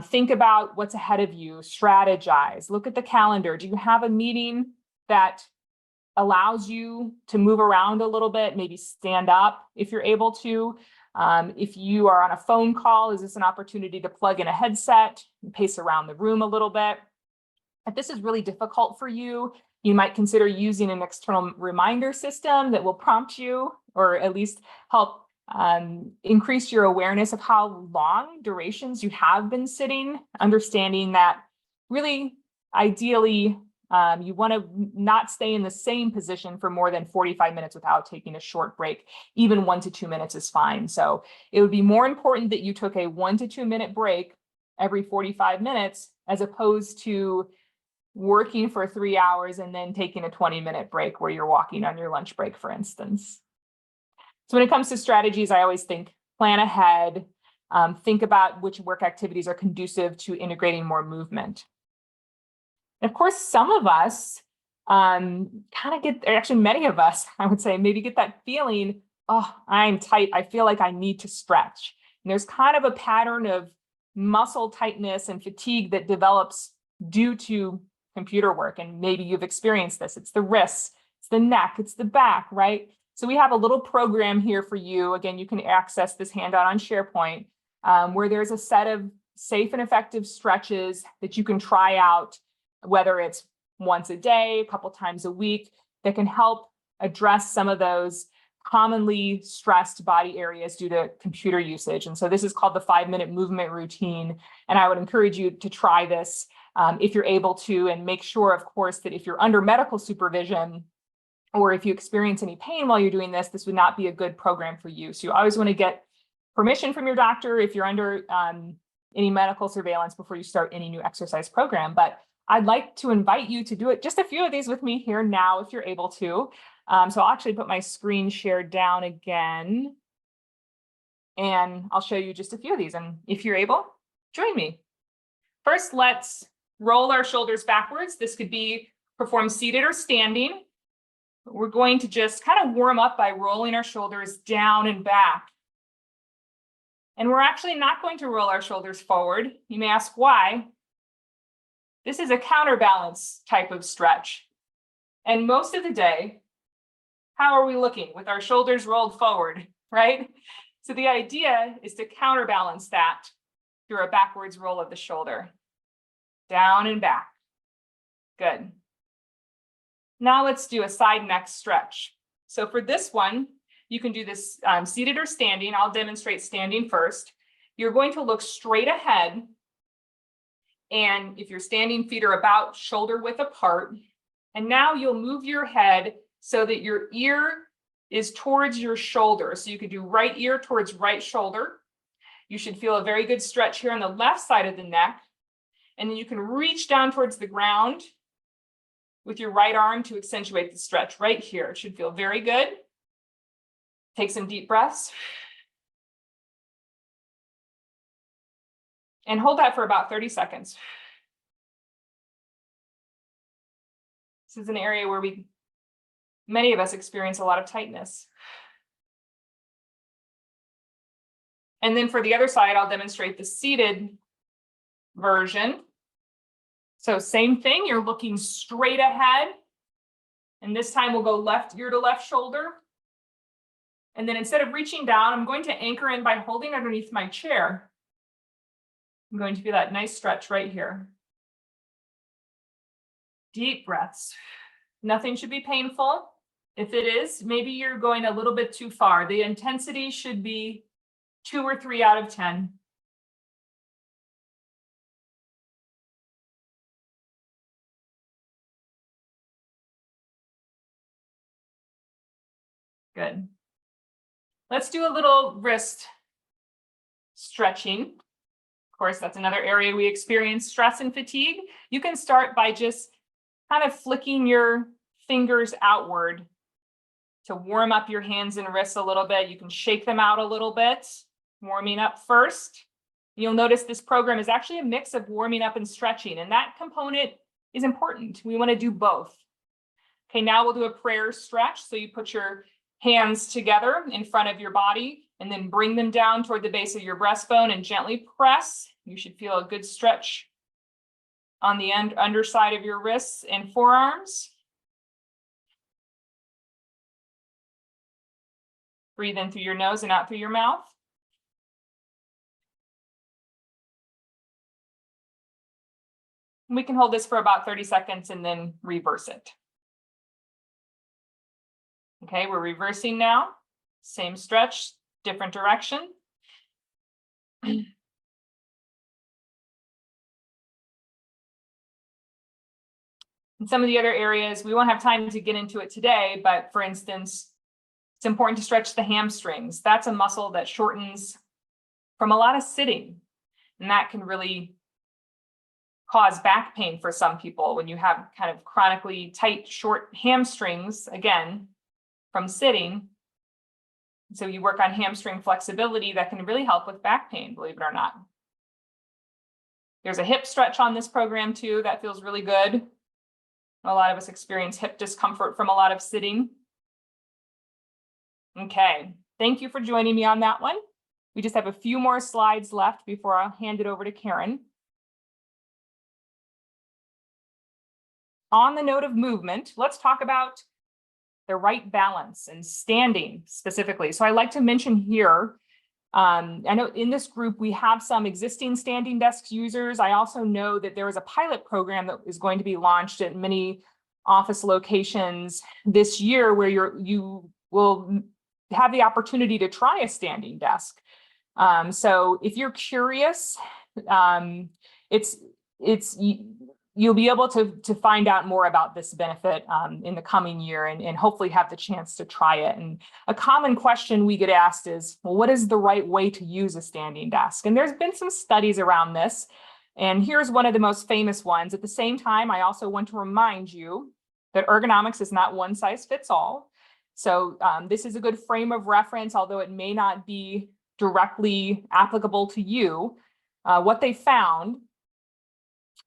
Think about what's ahead of you, strategize, look at the calendar. Do you have a meeting that allows you to move around a little bit, maybe stand up if you're able to? If you are on a phone call, is this an opportunity to plug in a headset and pace around the room a little bit? If this is really difficult for you, you might consider using an external reminder system that will prompt you or at least help increase your awareness of how long durations you have been sitting, understanding that really ideally You want to not stay in the same position for more than 45 minutes without taking a short break. Even 1 to 2 minutes is fine. So it would be more important that you took a 1 to 2 minute break every 45 minutes as opposed to working for 3 hours and then taking a 20-minute break where you're walking on your lunch break, for instance. So when it comes to strategies, I always think plan ahead, think about which work activities are conducive to integrating more movement. And of course, some of us kind of get, or actually many of us, I would say, maybe get that feeling, oh, I'm tight. I feel like I need to stretch. And there's kind of a pattern of muscle tightness and fatigue that develops due to computer work. And maybe you've experienced this. It's the wrists, it's the neck, it's the back, right? So we have a little program here for you. Again, you can access this handout on SharePoint, where there's a set of safe and effective stretches that you can try out, whether it's once a day, a couple times a week, that can help address some of those commonly stressed body areas due to computer usage. And so this is called the 5-minute movement routine. And I would encourage you to try this if you're able to, and make sure, of course, that if you're under medical supervision, or if you experience any pain while you're doing this, this would not be a good program for you. So you always want to get permission from your doctor if you're under any medical surveillance before you start any new exercise program. But I'd like to invite you to do it, just a few of these with me here now, if you're able to. So I'll actually put my screen share down again, and I'll show you just a few of these. And if you're able, join me. First, let's roll our shoulders backwards. This could be performed seated or standing. We're going to just kind of warm up by rolling our shoulders down and back. And we're actually not going to roll our shoulders forward. You may ask why. This is a counterbalance type of stretch. And most of the day, how are we looking? With our shoulders rolled forward, right? So the idea is to counterbalance that through a backwards roll of the shoulder. Down and back. Good. Now let's do a side neck stretch. So for this one, you can do this seated or standing. I'll demonstrate standing first. You're going to look straight ahead. And if you're standing, feet are about shoulder width apart. And now you'll move your head so that your ear is towards your shoulder. So you could do right ear towards right shoulder. You should feel a very good stretch here on the left side of the neck. And then you can reach down towards the ground with your right arm to accentuate the stretch right here. It should feel very good. Take some deep breaths. And hold that for about 30 seconds. This is an area where many of us experience a lot of tightness. And then for the other side, I'll demonstrate the seated version. So same thing, you're looking straight ahead. And this time we'll go left ear to left shoulder. And then instead of reaching down, I'm going to anchor in by holding underneath my chair. I'm going to feel that nice stretch right here. Deep breaths. Nothing should be painful. If it is, maybe you're going a little bit too far. The intensity should be 2 or 3 out of 10. Good. Let's do a little wrist stretching. Of course, that's another area we experience stress and fatigue. You can start by just kind of flicking your fingers outward to warm up your hands and wrists a little bit. You can shake them out a little bit, warming up first. You'll notice this program is actually a mix of warming up and stretching, and that component is important. We want to do both. Okay, now we'll do a prayer stretch. So you put your hands together in front of your body and then bring them down toward the base of your breastbone and gently press. You should feel a good stretch on the underside of your wrists and forearms. Breathe in through your nose and out through your mouth. We can hold this for about 30 seconds and then reverse it. Okay, we're reversing now. Same stretch, different direction. And some of the other areas, we won't have time to get into it today, but for instance, it's important to stretch the hamstrings. That's a muscle that shortens from a lot of sitting, and that can really cause back pain for some people when you have kind of chronically tight, short hamstrings, again, from sitting. So you work on hamstring flexibility, that can really help with back pain, believe it or not. There's a hip stretch on this program too, that feels really good. A lot of us experience hip discomfort from a lot of sitting. Okay, thank you for joining me on that one. We just have a few more slides left before I'll hand it over to Karen. On the note of movement, let's talk about the right balance and standing specifically. So I like to mention here, I know in this group, we have some existing standing desk users. I also know that there is a pilot program that is going to be launched at many office locations this year where you will have the opportunity to try a standing desk. So if you're curious, you'll be able to find out more about this benefit in the coming year and hopefully have the chance to try it. And a common question we get asked is, well, what is the right way to use a standing desk? And there's been some studies around this. And here's one of the most famous ones. At the same time, I also want to remind you that ergonomics is not one size fits all. So this is a good frame of reference, although it may not be directly applicable to you. What they found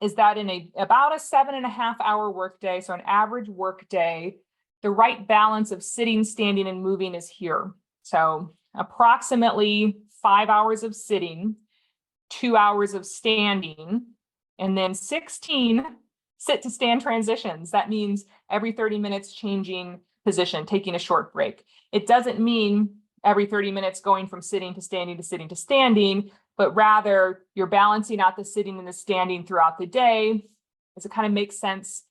is that in about a 7.5-hour workday, so an average workday, the right balance of sitting, standing, and moving is here. So approximately 5 hours of sitting, 2 hours of standing, and then 16 sit to stand transitions. That means every 30 minutes changing position, taking a short break. It doesn't mean every 30 minutes going from sitting to standing to sitting to standing, but rather you're balancing out the sitting and the standing throughout the day as it kind of makes sense,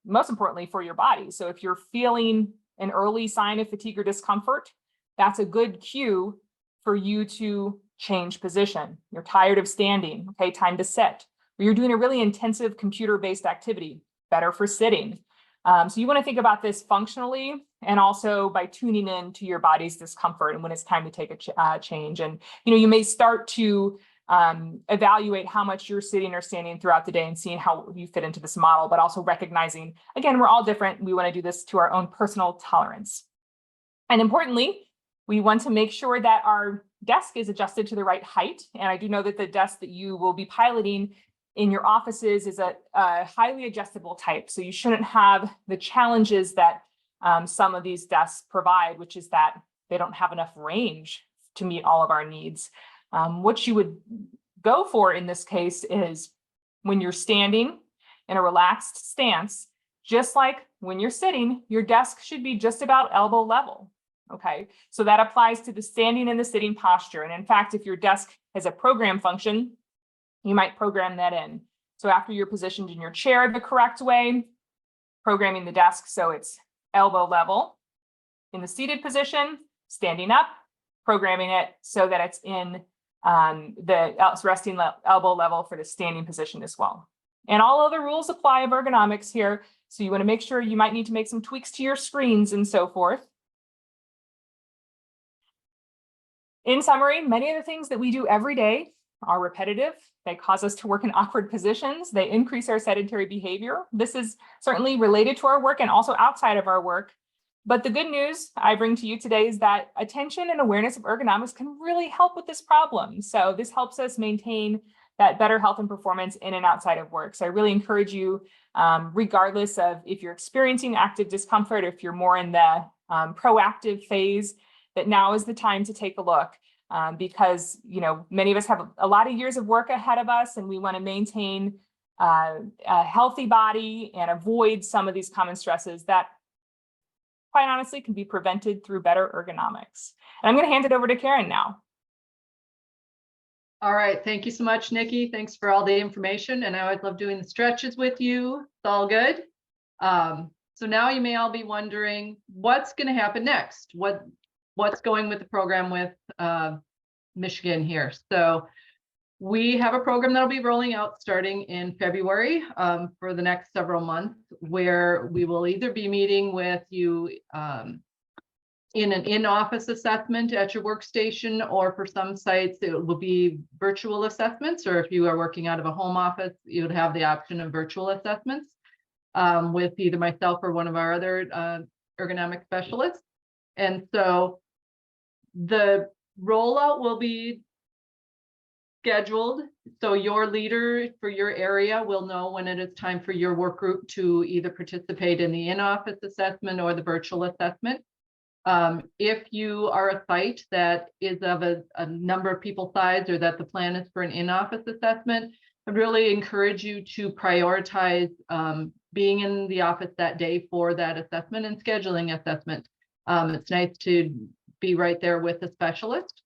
most importantly for your body. So if you're feeling an early sign of fatigue or discomfort, that's a good cue for you to change position. You're tired of standing, okay, time to sit. Or you're doing a really intensive computer-based activity, better for sitting. So you want to think about this functionally and also by tuning in to your body's discomfort and when it's time to take a change. And you may start to evaluate how much you're sitting or standing throughout the day and seeing how you fit into this model, but also recognizing, again, we're all different. We want to do this to our own personal tolerance. And importantly, we want to make sure that our desk is adjusted to the right height. And I do know that the desk that you will be piloting in your offices is a highly adjustable type. So you shouldn't have the challenges that some of these desks provide, which is that they don't have enough range to meet all of our needs. What you would go for in this case is when you're standing in a relaxed stance, just like when you're sitting, your desk should be just about elbow level. Okay, so that applies to the standing and the sitting posture. And in fact, if your desk has a program function, you might program that in. So after you're positioned in your chair the correct way, programming the desk so it's elbow level. In the seated position, standing up, programming it so that it's in the resting elbow level for the standing position as well. And all other rules apply of ergonomics here. So you want to make sure you might need to make some tweaks to your screens and so forth. In summary, many of the things that we do every day are repetitive. They cause us to work in awkward positions. They increase our sedentary behavior. This is certainly related to our work and also outside of our work. But the good news I bring to you today is that attention and awareness of ergonomics can really help with this problem. So this helps us maintain that better health and performance in and outside of work. So I really encourage you, regardless of if you're experiencing active discomfort, or if you're more in the proactive phase, that now is the time to take a look. Because many of us have a lot of years of work ahead of us, and we want to maintain a healthy body and avoid some of these common stresses that, quite honestly, can be prevented through better ergonomics. And I'm going to hand it over to Karen now. All right, thank you so much, Nikki. Thanks for all the information, and I always love doing the stretches with you. It's all good. So now you may all be wondering what's going to happen next. What's going with the program with Michigan here. So We have a program that'll be rolling out starting in February for the next several months, where we will either be meeting with you in an in-office assessment at your workstation, or for some sites, it will be virtual assessments, or if you are working out of a home office, you would have the option of virtual assessments with either myself or one of our other ergonomic specialists. And so the rollout will be scheduled, so your leader for your area will know when it is time for your work group to either participate in the in-office assessment or the virtual assessment. If you are a site that is of a number of people size, or that the plan is for an in-office assessment, I'd really encourage you to prioritize being in the office that day for that assessment and scheduling assessment. It's nice to be right there with the specialist.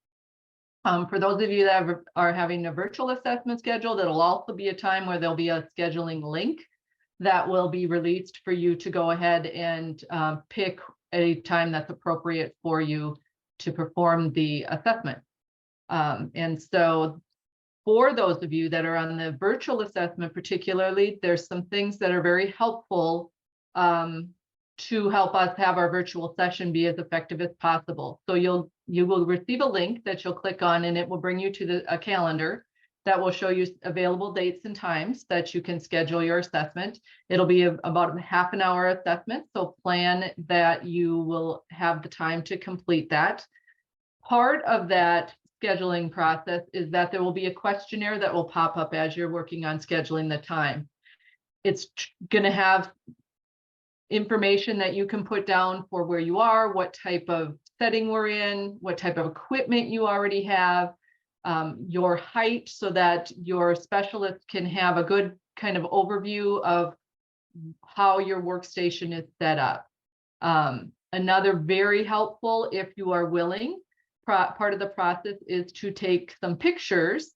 For those of you that are having a virtual assessment scheduled, it'll also be a time where there'll be a scheduling link that will be released for you to go ahead and pick a time that's appropriate for you to perform the assessment. And so for those of you that are on the virtual assessment particularly, there's some things that are very helpful to help us have our virtual session be as effective as possible. So you will receive a link that you'll click on, and it will bring you to a calendar that will show you available dates and times that you can schedule your assessment. It'll be about a half an hour assessment, so plan that you will have the time to complete that. Part of that scheduling process is that there will be a questionnaire that will pop up as you're working on scheduling the time. It's going to have information that you can put down for where you are, what type of setting we're in, what type of equipment you already have, your height, so that your specialist can have a good kind of overview of how your workstation is set up. Another very helpful, if you are willing, part of the process is to take some pictures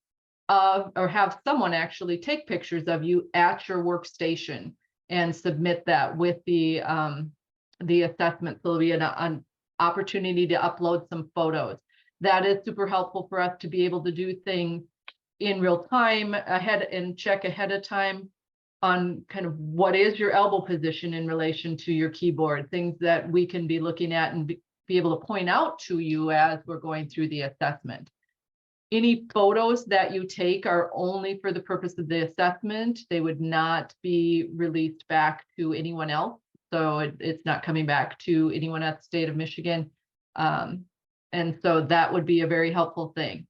of, or have someone actually take pictures of you at your workstation and submit that with the assessment. So there'll be an opportunity to upload some photos. That is super helpful for us to be able to do things in real time ahead and check ahead of time on kind of what is your elbow position in relation to your keyboard, things that we can be looking at and be able to point out to you as we're going through the assessment. Any photos that you take are only for the purpose of the assessment. They would not be released back to anyone else. So it's not coming back to anyone at the state of Michigan. And so that would be a very helpful thing.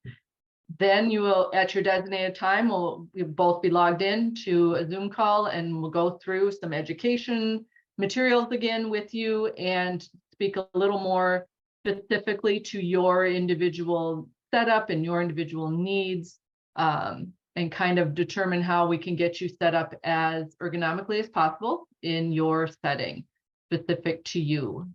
Then you will, at your designated time, we'll both be logged in to a Zoom call, and we'll go through some education materials again with you and speak a little more specifically to your individual setup and your individual needs, and kind of determine how we can get you set up as ergonomically as possible in your setting specific to you.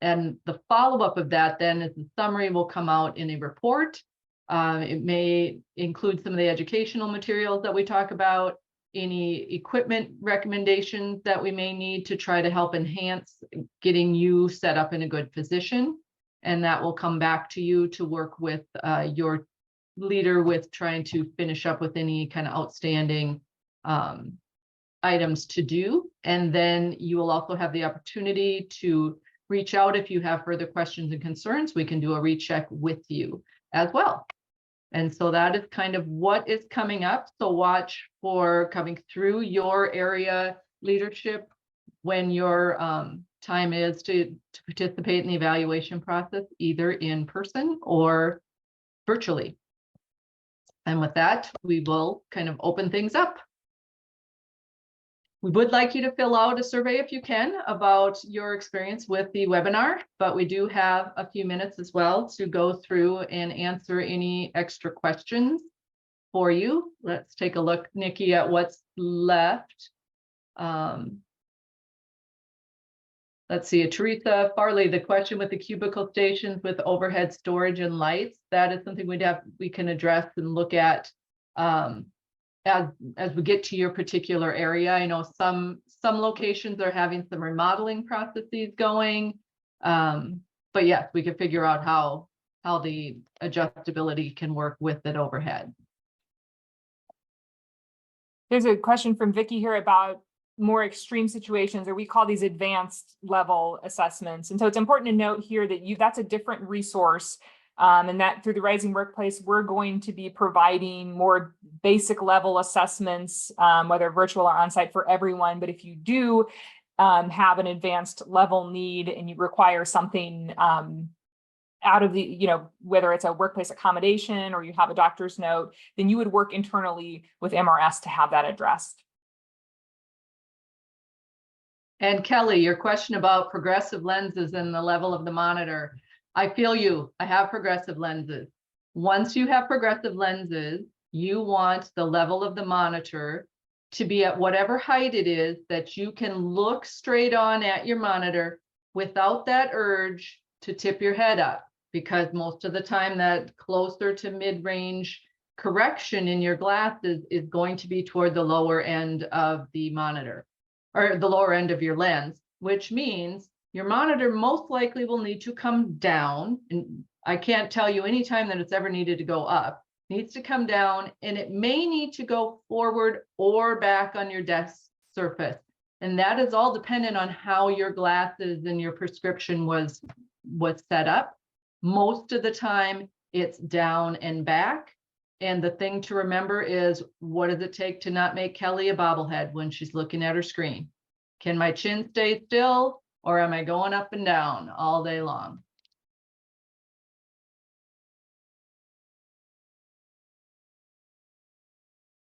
And the follow-up of that then is the summary will come out in a report. It may include some of the educational materials that we talk about, any equipment recommendations that we may need to try to help enhance getting you set up in a good position. And that will come back to you to work with your leader with trying to finish up with any kind of outstanding items to do. And then you will also have the opportunity to reach out if you have further questions and concerns. We can do a recheck with you as well. And so that is kind of what is coming up. So watch for coming through your area leadership when your time is to participate in the evaluation process, either in person or virtually. And with that, we will kind of open things up. We would like you to fill out a survey if you can about your experience with the webinar, but we do have a few minutes as well to go through and answer any extra questions for you. Let's take a look, Nikki, at what's left. Let's see, Teresa Farley, the question with the cubicle stations with overhead storage and lights, that is something we can address and look at as we get to your particular area. I know some locations are having some remodeling processes going, but yes, we can figure out how the adjustability can work with it overhead. There's a question from Vicky here about more extreme situations, or we call these advanced level assessments. And so it's important to note here that that's a different resource. And that through the Rising Workplace, we're going to be providing more basic level assessments, whether virtual or on-site for everyone. But if you do have an advanced level need and you require something out of the, whether it's a workplace accommodation or you have a doctor's note, then you would work internally with MRS to have that addressed. And Kelly, your question about progressive lenses and the level of the monitor. I feel you. I have progressive lenses. Once you have progressive lenses, you want the level of the monitor to be at whatever height it is that you can look straight on at your monitor without that urge to tip your head up, because most of the time that closer to mid-range correction in your glasses is going to be toward the lower end of the monitor, or the lower end of your lens, which means your monitor most likely will need to come down. And I can't tell you any time that it's ever needed to go up. It needs to come down, and it may need to go forward or back on your desk surface. And that is all dependent on how your glasses and your prescription was set up. Most of the time it's down and back. And the thing to remember is, what does it take to not make Kelly a bobblehead when she's looking at her screen? Can my chin stay still, or am I going up and down all day long?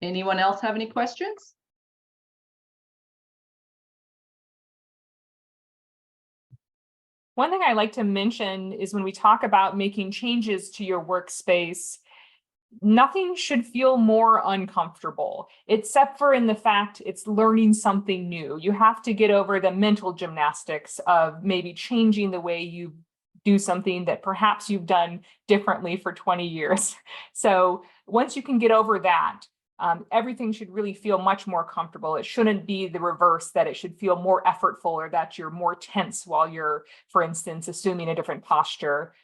Anyone else have any questions? One thing I like to mention is when we talk about making changes to your workspace, nothing should feel more uncomfortable, except for in the fact it's learning something new. You have to get over the mental gymnastics of maybe changing the way you do something that perhaps you've done differently for 20 years. So once you can get over that, everything should really feel much more comfortable. It shouldn't be the reverse, that it should feel more effortful or that you're more tense while you're, for instance, assuming a different posture.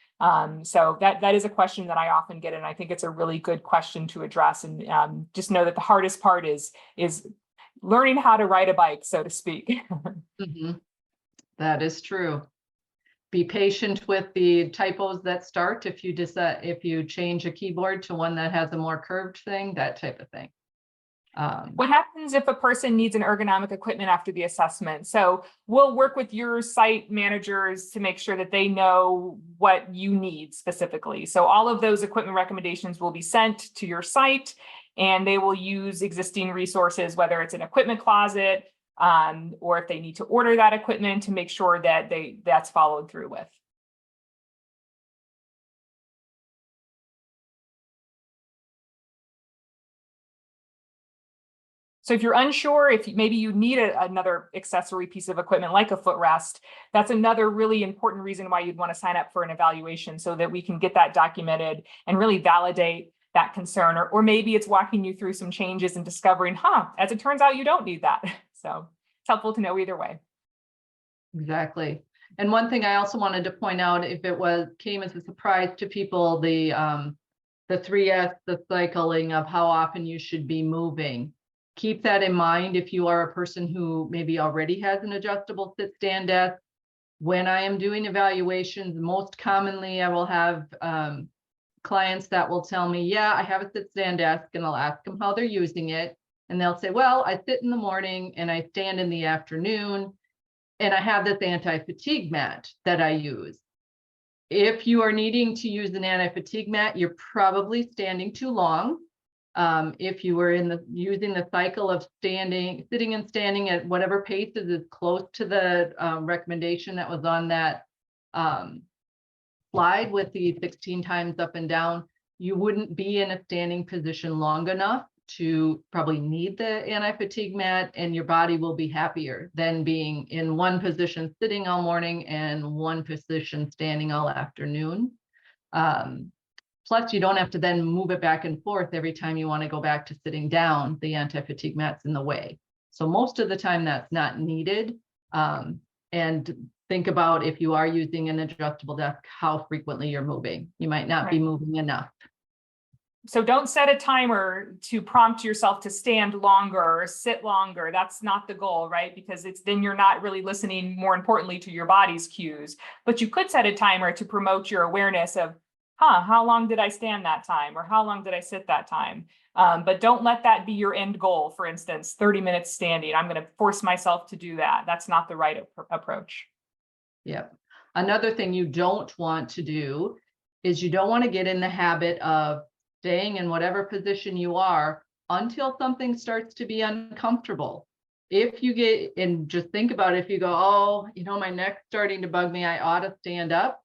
So that is a question that I often get, and I think it's a really good question to address. And just know that the hardest part is learning how to ride a bike, so to speak. Mm-hmm. That is true. Be patient with the typos that start if you change a keyboard to one that has a more curved thing, that type of thing. What happens if a person needs an ergonomic equipment after the assessment? So we'll work with your site managers to make sure that they know what you need specifically. So all of those equipment recommendations will be sent to your site, and they will use existing resources, whether it's an equipment closet, or if they need to order that equipment, to make sure that that's followed through with. So if you're unsure, if maybe you need another accessory piece of equipment like a footrest, that's another really important reason why you'd want to sign up for an evaluation, so that we can get that documented and really validate that concern. Or maybe it's walking you through some changes and discovering, as it turns out, you don't need that. So it's helpful to know either way. Exactly. And one thing I also wanted to point out, if it came as a surprise to people, the 3S, the cycling of how often you should be moving. Keep that in mind if you are a person who maybe already has an adjustable sit-stand desk. When I am doing evaluations, most commonly I will have clients that will tell me, yeah, I have a sit-stand desk, and I'll ask them how they're using it. And they'll say, well, I sit in the morning and I stand in the afternoon, and I have this anti-fatigue mat that I use. If you are needing to use an anti-fatigue mat, you're probably standing too long. If you were using the cycle of sitting and standing at whatever pace is close to the recommendation that was on that slide with the 16 times up and down, you wouldn't be in a standing position long enough to probably need the anti-fatigue mat, and your body will be happier than being in one position sitting all morning and one position standing all afternoon. Plus, you don't have to then move it back and forth every time you want to go back to sitting down. The anti-fatigue mat's in the way. So most of the time that's not needed. And think about, if you are using an adjustable desk, how frequently you're moving. You might not be moving enough. So don't set a timer to prompt yourself to stand longer or sit longer. That's not the goal, right? Because then you're not really listening, more importantly, to your body's cues. But you could set a timer to promote your awareness of, how long did I stand that time? Or how long did I sit that time? But don't let that be your end goal. For instance, 30 minutes standing. I'm going to force myself to do that. That's not the right approach. Yep. Another thing you don't want to do is you don't want to get in the habit of staying in whatever position you are until something starts to be uncomfortable. If you get, and just think about it, if you go, oh, my neck's starting to bug me, I ought to stand up.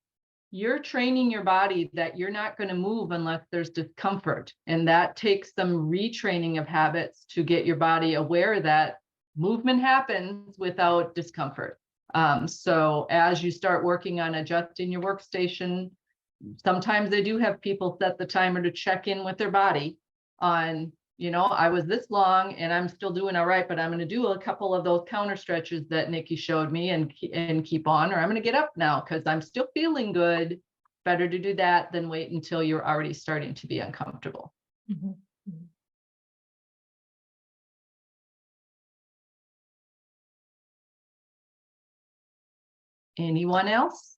You're training your body that you're not going to move unless there's discomfort. And that takes some retraining of habits to get your body aware that movement happens without discomfort. So as you start working on adjusting your workstation, sometimes they do have people set the timer to check in with their body on, I was this long and I'm still doing all right, but I'm going to do a couple of those counter stretches that Nikki showed me and keep on, or I'm going to get up now because I'm still feeling good. Better to do that than wait until you're already starting to be uncomfortable. Mm-hmm. Anyone else?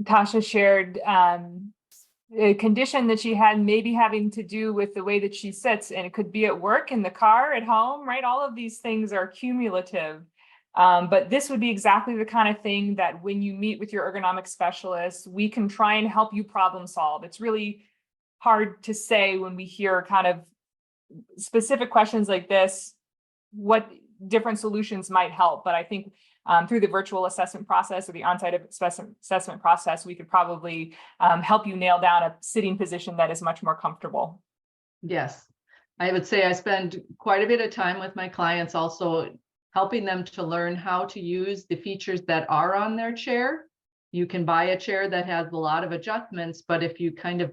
Tasha shared a condition that she had maybe having to do with the way that she sits, and it could be at work, in the car, at home, right? All of these things are cumulative. But this would be exactly the kind of thing that when you meet with your ergonomic specialist, we can try and help you problem solve. It's really hard to say when we hear kind of specific questions like this, what different solutions might help. But I think through the virtual assessment process or the on-site assessment process, we could probably help you nail down a sitting position that is much more comfortable. Yes, I would say I spend quite a bit of time with my clients also helping them to learn how to use the features that are on their chair. You can buy a chair that has a lot of adjustments, but if you kind of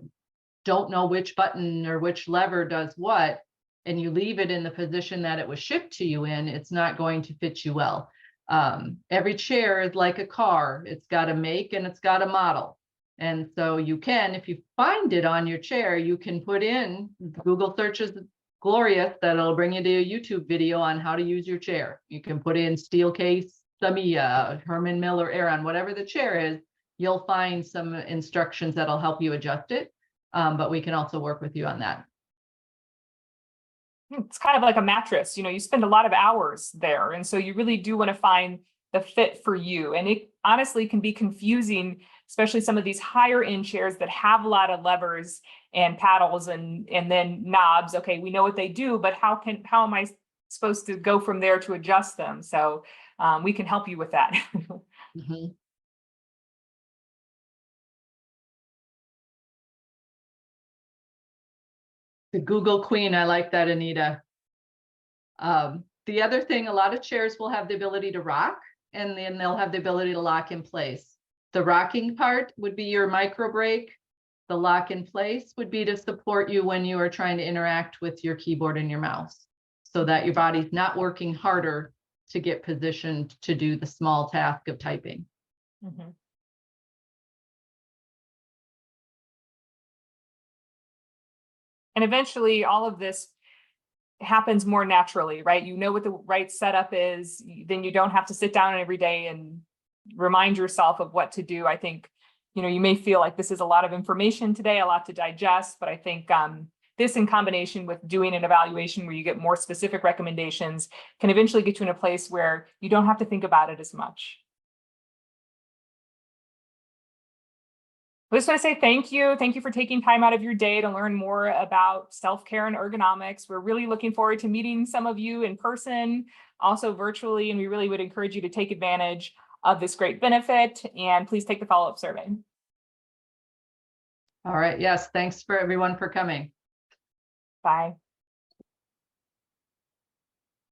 don't know which button or which lever does what, and you leave it in the position that it was shipped to you in, it's not going to fit you well. Every chair is like a car. It's got a make and it's got a model. And so you can, if you find it on your chair, you can put in Google searches glorious, that'll bring you to a YouTube video on how to use your chair. You can put in Steelcase, Tamiya, Herman Miller Aeron, whatever the chair is, you'll find some instructions that'll help you adjust it. But we can also work with you on that. It's kind of like a mattress, you spend a lot of hours there. And so you really do want to find the fit for you. And it honestly can be confusing, especially some of these higher end chairs that have a lot of levers and paddles and then knobs. Okay, we know what they do, but how am I supposed to go from there to adjust them? So we can help you with that. Mm-hmm. The Google Queen, I like that, Anita. The other thing, a lot of chairs will have the ability to rock, and then they'll have the ability to lock in place. The rocking part would be your micro brake. The lock in place would be to support you when you are trying to interact with your keyboard and your mouse, so that your body's not working harder to get positioned to do the small task of typing. Mm-hmm. And eventually all of this happens more naturally, right? You know what the right setup is, then you don't have to sit down every day and remind yourself of what to do. I think, you may feel like this is a lot of information today, a lot to digest, but I think this in combination with doing an evaluation where you get more specific recommendations can eventually get you in a place where you don't have to think about it as much. I just want to say thank you. Thank you for taking time out of your day to learn more about self-care and ergonomics. We're really looking forward to meeting some of you in person, also virtually, and we really would encourage you to take advantage of this great benefit, and please take the follow-up survey. All right. Yes. Thanks for everyone for coming. Bye.